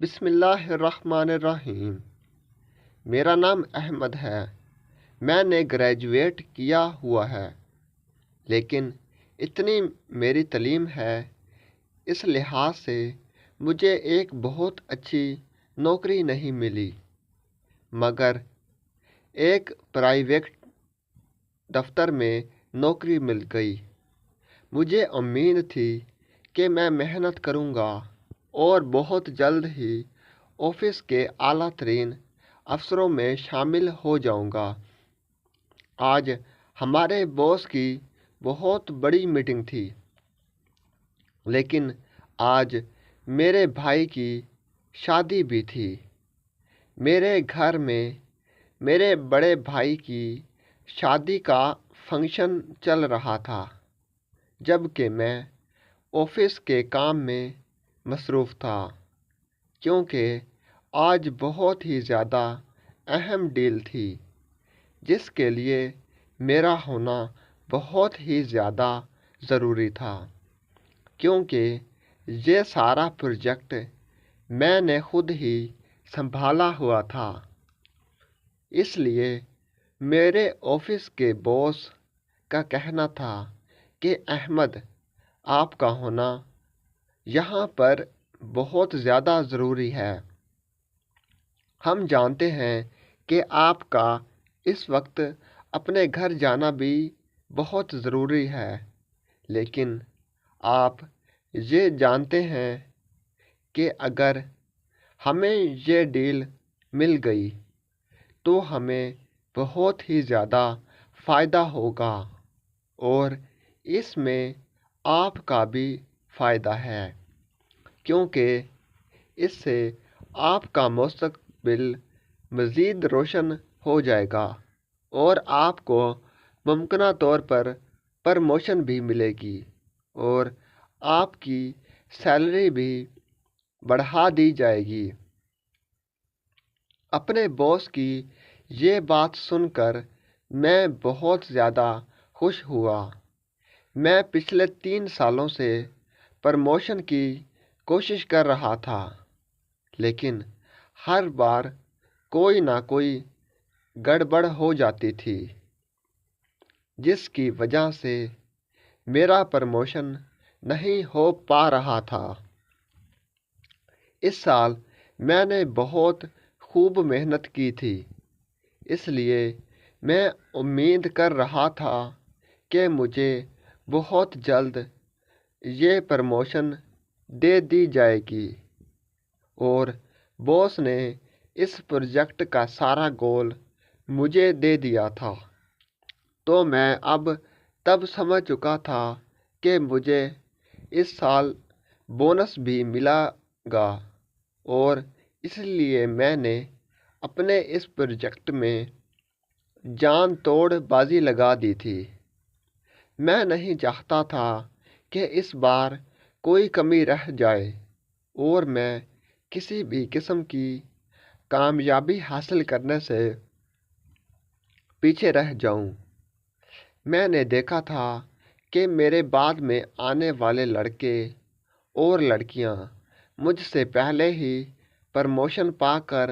بسم اللہ الرحمن الرحیم۔ میرا نام احمد ہے۔ میں نے گریجویٹ کیا ہوا ہے، لیکن اتنی میری تعلیم ہے، اس لحاظ سے مجھے ایک بہت اچھی نوکری نہیں ملی، مگر ایک پرائیویٹ دفتر میں نوکری مل گئی۔ مجھے امید تھی کہ میں محنت کروں گا اور بہت جلد ہی آفس کے اعلیٰ ترین افسروں میں شامل ہو جاؤں گا۔ آج ہمارے باس کی بہت بڑی میٹنگ تھی، لیکن آج میرے بھائی کی شادی بھی تھی۔ میرے گھر میں میرے بڑے بھائی کی شادی کا فنکشن چل رہا تھا، جبکہ میں آفس کے کام میں مصروف تھا، کیونکہ آج بہت ہی زیادہ اہم ڈیل تھی جس کے لیے میرا ہونا بہت ہی زیادہ ضروری تھا، کیونکہ یہ سارا پروجیکٹ میں نے خود ہی سنبھالا ہوا تھا۔ اس لیے میرے آفس کے باس کا کہنا تھا کہ احمد، آپ کا ہونا یہاں پر بہت زیادہ ضروری ہے۔ ہم جانتے ہیں کہ آپ کا اس وقت اپنے گھر جانا بھی بہت ضروری ہے، لیکن آپ یہ جانتے ہیں کہ اگر ہمیں یہ ڈیل مل گئی تو ہمیں بہت ہی زیادہ فائدہ ہوگا، اور اس میں آپ کا بھی فائدہ ہے، کیونکہ اس سے آپ کا مستقبل مزید روشن ہو جائے گا اور آپ کو ممکنہ طور پر پروموشن بھی ملے گی اور آپ کی سیلری بھی بڑھا دی جائے گی۔ اپنے باس کی یہ بات سن کر میں بہت زیادہ خوش ہوا۔ میں پچھلے 3 سالوں سے پروموشن کی کوشش کر رہا تھا، لیکن ہر بار کوئی نہ کوئی گڑبڑ ہو جاتی تھی، جس کی وجہ سے میرا پروموشن نہیں ہو پا رہا تھا۔ اس سال میں نے بہت خوب محنت کی تھی، اس لیے میں امید کر رہا تھا کہ مجھے بہت جلد یہ پروموشن دے دی جائے گی، اور باس نے اس پروجیکٹ کا سارا گول مجھے دے دیا تھا، تو میں اب تب سمجھ چکا تھا کہ مجھے اس سال بونس بھی ملے گا، اور اس لیے میں نے اپنے اس پروجیکٹ میں جان توڑ بازی لگا دی تھی۔ میں نہیں چاہتا تھا کہ اس بار کوئی کمی رہ جائے اور میں کسی بھی قسم کی کامیابی حاصل کرنے سے پیچھے رہ جاؤں۔ میں نے دیکھا تھا کہ میرے بعد میں آنے والے لڑکے اور لڑکیاں مجھ سے پہلے ہی پروموشن پا کر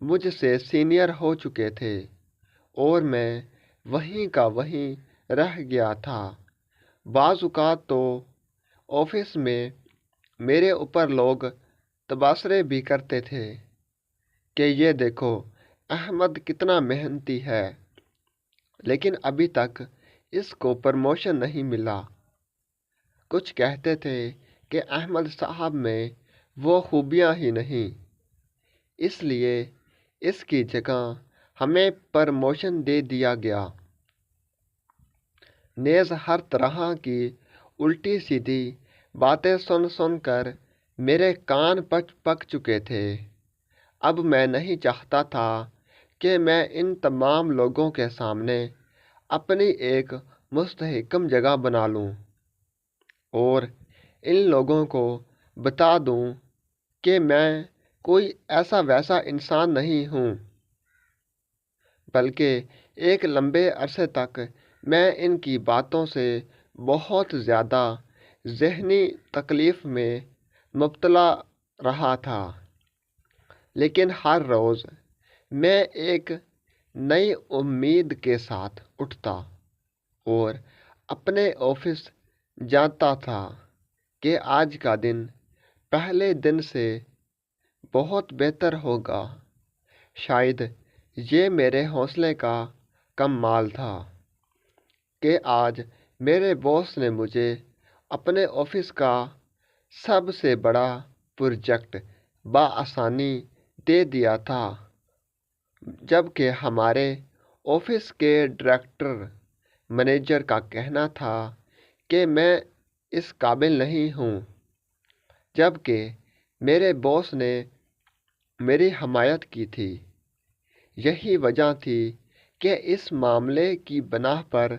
مجھ سے سینئر ہو چکے تھے، اور میں وہیں کا وہیں رہ گیا تھا۔ بعض اوقات تو آفس میں میرے اوپر لوگ تبصرے بھی کرتے تھے کہ یہ دیکھو احمد کتنا محنتی ہے، لیکن ابھی تک اس کو پروموشن نہیں ملا۔ کچھ کہتے تھے کہ احمد صاحب میں وہ خوبیاں ہی نہیں، اس لیے اس کی جگہ ہمیں پروموشن دے دیا گیا۔ نیز ہر طرح کی الٹی سیدھی باتیں سن سن کر میرے کان پک چکے تھے۔ اب میں نہیں چاہتا تھا کہ میں ان تمام لوگوں کے سامنے اپنی ایک مستحکم جگہ بنا لوں اور ان لوگوں کو بتا دوں کہ میں کوئی ایسا ویسا انسان نہیں ہوں، بلکہ ایک لمبے عرصے تک میں ان کی باتوں سے بہت زیادہ ذہنی تکلیف میں مبتلا رہا تھا۔ لیکن ہر روز میں ایک نئی امید کے ساتھ اٹھتا اور اپنے آفس جاتا تھا کہ آج کا دن پہلے دن سے بہت بہتر ہوگا۔ شاید یہ میرے حوصلے کا کمال تھا کہ آج میرے باس نے مجھے اپنے آفس کا سب سے بڑا پروجیکٹ بآسانی دے دیا تھا، جبکہ ہمارے آفس کے ڈائریکٹر مینیجر کا کہنا تھا کہ میں اس قابل نہیں ہوں، جبکہ میرے باس نے میری حمایت کی تھی۔ یہی وجہ تھی کہ اس معاملے کی بنا پر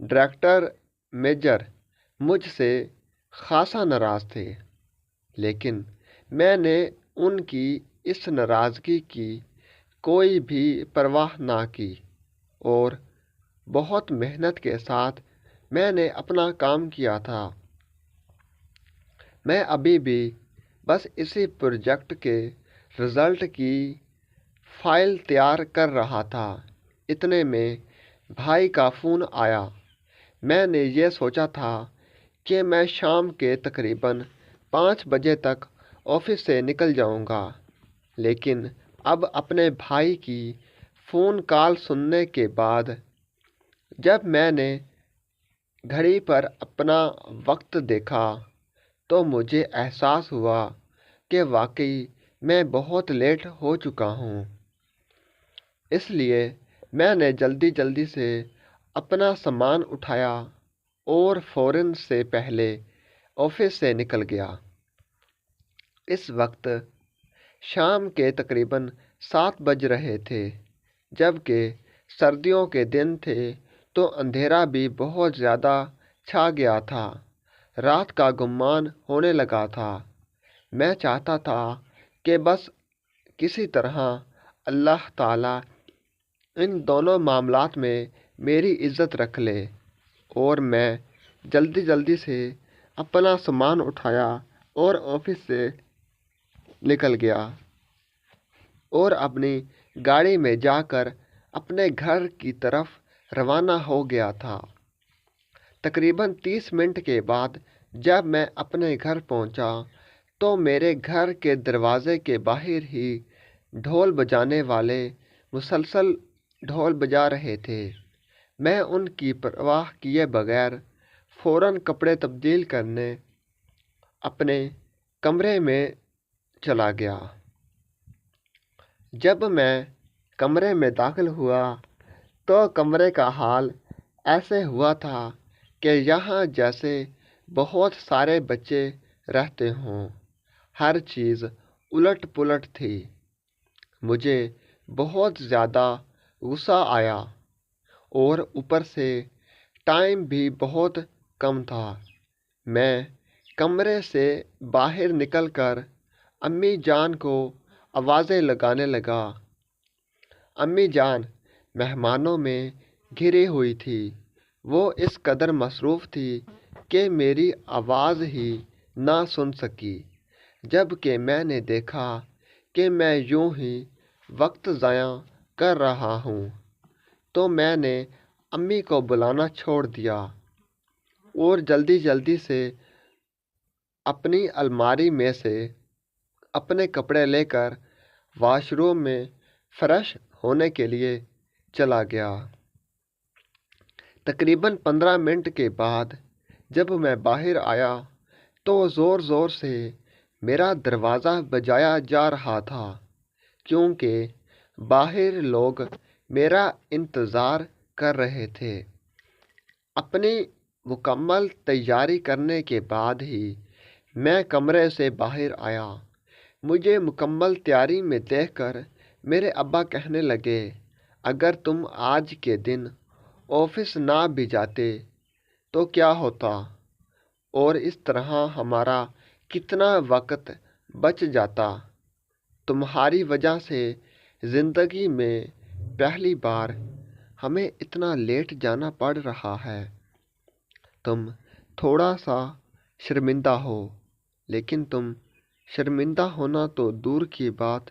ڈائریکٹر میجر مجھ سے خاصا ناراض تھے، لیکن میں نے ان کی اس ناراضگی کی کوئی بھی پرواہ نہ کی اور بہت محنت کے ساتھ میں نے اپنا کام کیا تھا۔ میں ابھی بھی بس اسی پروجیکٹ کے رزلٹ کی فائل تیار کر رہا تھا، اتنے میں بھائی کا فون آیا۔ میں نے یہ سوچا تھا کہ میں شام کے تقریباً 5 بجے تک آفس سے نکل جاؤں گا، لیکن اب اپنے بھائی کی فون کال سننے کے بعد جب میں نے گھڑی پر اپنا وقت دیکھا تو مجھے احساس ہوا کہ واقعی میں بہت لیٹ ہو چکا ہوں۔ اس لیے میں نے جلدی سے اپنا سامان اٹھایا اور فوراً سے پہلے آفس سے نکل گیا۔ اس وقت شام کے تقریباً 7 بج رہے تھے، جبکہ سردیوں کے دن تھے تو اندھیرا بھی بہت زیادہ چھا گیا تھا، رات کا گمان ہونے لگا تھا۔ میں چاہتا تھا کہ بس کسی طرح اللہ تعالیٰ ان دونوں معاملات میں میری عزت رکھ لے، اور میں جلدی سے اپنا سامان اٹھایا اور آفس سے نکل گیا اور اپنی گاڑی میں جا کر اپنے گھر کی طرف روانہ ہو گیا تھا۔ تقریباً 30 منٹ کے بعد جب میں اپنے گھر پہنچا تو میرے گھر کے دروازے کے باہر ہی ڈھول بجانے والے مسلسل ڈھول بجا رہے تھے۔ میں ان کی پرواہ کیے بغیر فوراً کپڑے تبدیل کرنے اپنے کمرے میں چلا گیا۔ جب میں کمرے میں داخل ہوا تو کمرے کا حال ایسے ہوا تھا کہ یہاں جیسے بہت سارے بچے رہتے ہوں۔ ہر چیز الٹ پلٹ تھی۔ مجھے بہت زیادہ غصہ آیا اور اوپر سے ٹائم بھی بہت کم تھا۔ میں کمرے سے باہر نکل کر امی جان کو آوازیں لگانے لگا۔ امی جان مہمانوں میں گھری ہوئی تھی۔ وہ اس قدر مصروف تھی کہ میری آواز ہی نہ سن سکی۔ جب کہ میں نے دیکھا کہ میں یوں ہی وقت ضائع کر رہا ہوں تو میں نے امی کو بلانا چھوڑ دیا اور جلدی سے اپنی الماری میں سے اپنے کپڑے لے کر واش روم میں فریش ہونے کے لیے چلا گیا۔ تقریباً 15 منٹ کے بعد جب میں باہر آیا تو زور سے میرا دروازہ بجایا جا رہا تھا، کیونکہ باہر لوگ میرا انتظار کر رہے تھے۔ اپنی مکمل تیاری کرنے کے بعد ہی میں کمرے سے باہر آیا۔ مجھے مکمل تیاری میں دیکھ کر میرے ابا کہنے لگے، اگر تم آج کے دن آفس نہ بھی جاتے تو کیا ہوتا، اور اس طرح ہمارا کتنا وقت بچ جاتا۔ تمہاری وجہ سے زندگی میں پہلی بار ہمیں اتنا لیٹ جانا پڑ رہا ہے۔ تم تھوڑا سا شرمندہ ہو، لیکن تم شرمندہ ہونا تو دور کی بات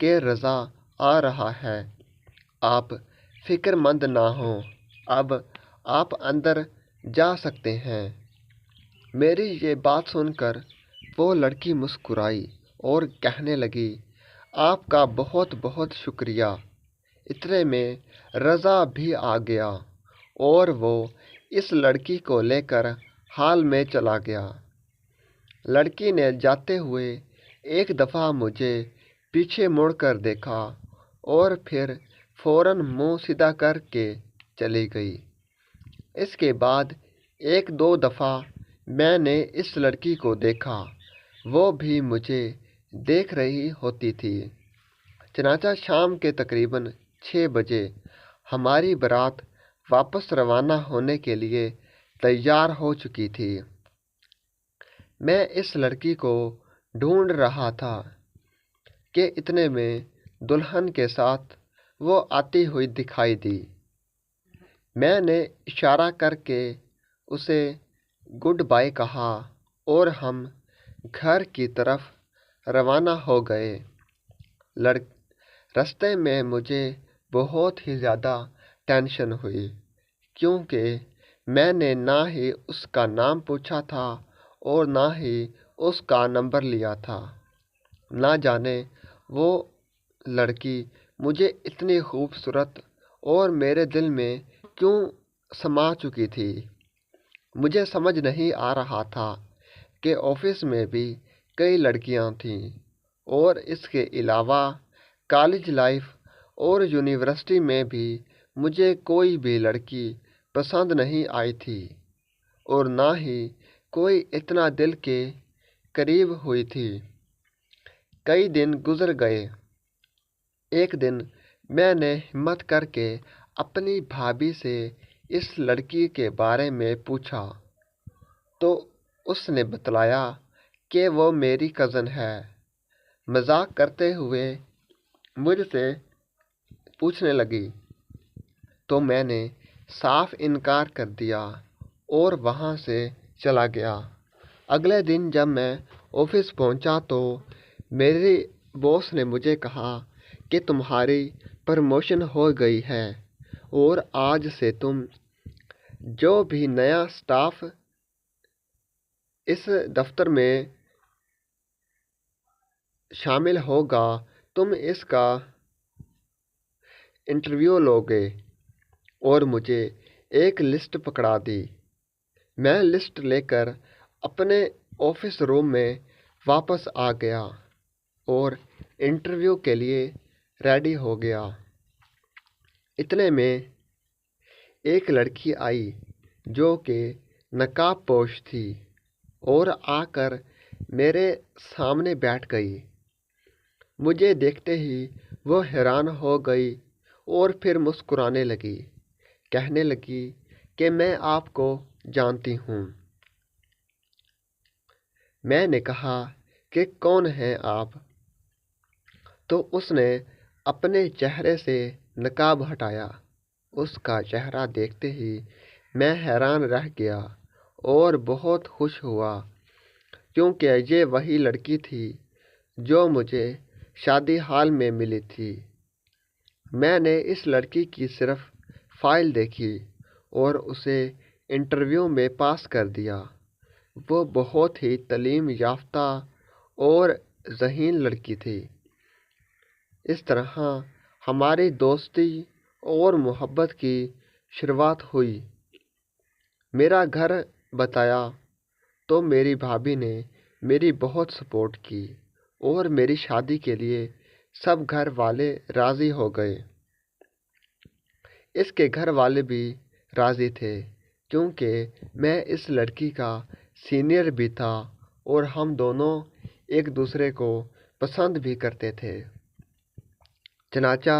کہ رضا آ رہا ہے۔ آپ فکر مند نہ ہوں، اب آپ اندر جا سکتے ہیں۔ میری یہ بات سن کر وہ لڑکی مسکرائی اور کہنے لگی، آپ کا بہت بہت شکریہ۔ اتنے میں رضا بھی آ گیا اور وہ اس لڑکی کو لے کر ہال میں چلا گیا۔ لڑکی نے جاتے ہوئے ایک دفعہ مجھے پیچھے مڑ کر دیکھا اور پھر فوراً منہ سیدھا کر کے چلی گئی۔ اس کے بعد ایک دو دفعہ میں نے اس لڑکی کو دیکھا، وہ بھی مجھے دیکھ رہی ہوتی تھی۔ چنانچہ شام کے تقریباً 6 بجے ہماری بارات واپس روانہ ہونے کے لیے تیار ہو چکی تھی۔ میں اس لڑکی کو ڈھونڈ رہا تھا کہ اتنے میں دلہن کے ساتھ وہ آتی ہوئی دکھائی دی۔ میں نے اشارہ کر کے اسے گڈ بائی کہا اور ہم گھر کی طرف روانہ ہو گئے۔ رستے میں مجھے بہت ہی زیادہ ٹینشن ہوئی، کیونکہ میں نے نہ ہی اس کا نام پوچھا تھا اور نہ ہی اس کا نمبر لیا تھا۔ نہ جانے وہ لڑکی مجھے اتنی خوبصورت اور میرے دل میں کیوں سما چکی تھی۔ مجھے سمجھ نہیں آ رہا تھا کہ آفس میں بھی کئی لڑکیاں تھیں اور اس کے علاوہ کالج لائف اور یونیورسٹی میں بھی مجھے کوئی بھی لڑکی پسند نہیں آئی تھی اور نہ ہی کوئی اتنا دل کے قریب ہوئی تھی۔ کئی دن گزر گئے۔ ایک دن میں نے ہمت کر کے اپنی بھابھی سے اس لڑکی کے بارے میں پوچھا تو اس نے بتلایا کہ وہ میری کزن ہے۔ مذاق کرتے ہوئے مجھ سے پوچھنے لگی تو میں نے صاف انکار کر دیا اور وہاں سے چلا گیا۔ اگلے دن جب میں آفس پہنچا تو میری باس نے مجھے کہا کہ تمہاری پروموشن ہو گئی ہے اور آج سے تم جو بھی نیا سٹاف اس دفتر میں شامل ہوگا تم اس کا انٹرویو لو گے، اور مجھے ایک لسٹ پکڑا دی۔ میں لسٹ لے کر اپنے آفس روم میں واپس آ گیا اور انٹرویو کے لیے ریڈی ہو گیا۔ اتنے میں ایک لڑکی آئی جو کہ نقاب پوش تھی اور آ کر میرے سامنے بیٹھ گئی۔ مجھے دیکھتے ہی وہ حیران ہو گئی اور پھر مسکرانے لگی، کہنے لگی کہ میں آپ کو جانتی ہوں۔ میں نے کہا کہ کون ہیں آپ؟ تو اس نے اپنے چہرے سے نقاب ہٹایا۔ اس کا چہرہ دیکھتے ہی میں حیران رہ گیا اور بہت خوش ہوا، کیونکہ یہ وہی لڑکی تھی جو مجھے شادی ہال میں ملی تھی۔ میں نے اس لڑکی کی صرف فائل دیکھی اور اسے انٹرویو میں پاس کر دیا۔ وہ بہت ہی تعلیم یافتہ اور ذہین لڑکی تھی۔ اس طرح ہماری دوستی اور محبت کی شروعات ہوئی۔ میرا گھر بتایا تو میری بھابھی نے میری بہت سپورٹ کی اور میری شادی کے لیے سب گھر والے راضی ہو گئے۔ اس کے گھر والے بھی راضی تھے، کیونکہ میں اس لڑکی کا سینئر بھی تھا اور ہم دونوں ایک دوسرے کو پسند بھی کرتے تھے۔ چنانچہ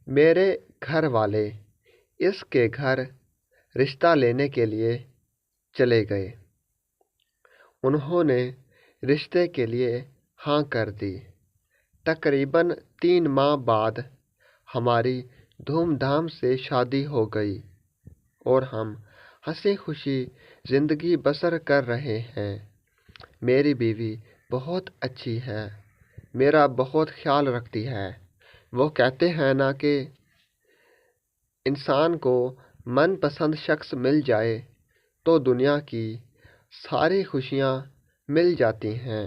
میرے گھر والے اس کے گھر رشتہ لینے کے لیے چلے گئے۔ انہوں نے رشتے کے لیے ہاں کر دی۔ تقریباً 3 ماہ بعد ہماری دھوم دھام سے شادی ہو گئی اور ہم ہنسی خوشی زندگی بسر کر رہے ہیں۔ میری بیوی بہت اچھی ہے۔ میرا بہت خیال رکھتی ہے۔ وہ کہتے ہیں نا کہ انسان کو من پسند شخص مل جائے تو دنیا کی ساری خوشیاں مل جاتی ہیں۔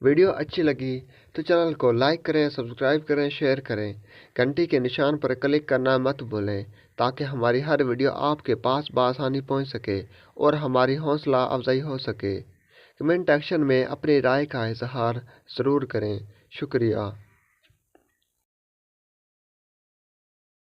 ویڈیو اچھی لگی تو چینل کو لائک کریں، سبسکرائب کریں، شیئر کریں، گھنٹی کے نشان پر کلک کرنا مت بھولیں تاکہ ہماری ہر ویڈیو آپ کے پاس بآسانی پہنچ سکے اور ہماری حوصلہ افزائی ہو سکے۔ کمنٹ سیکشن میں اپنی رائے کا اظہار ضرور کریں۔ شکریہ۔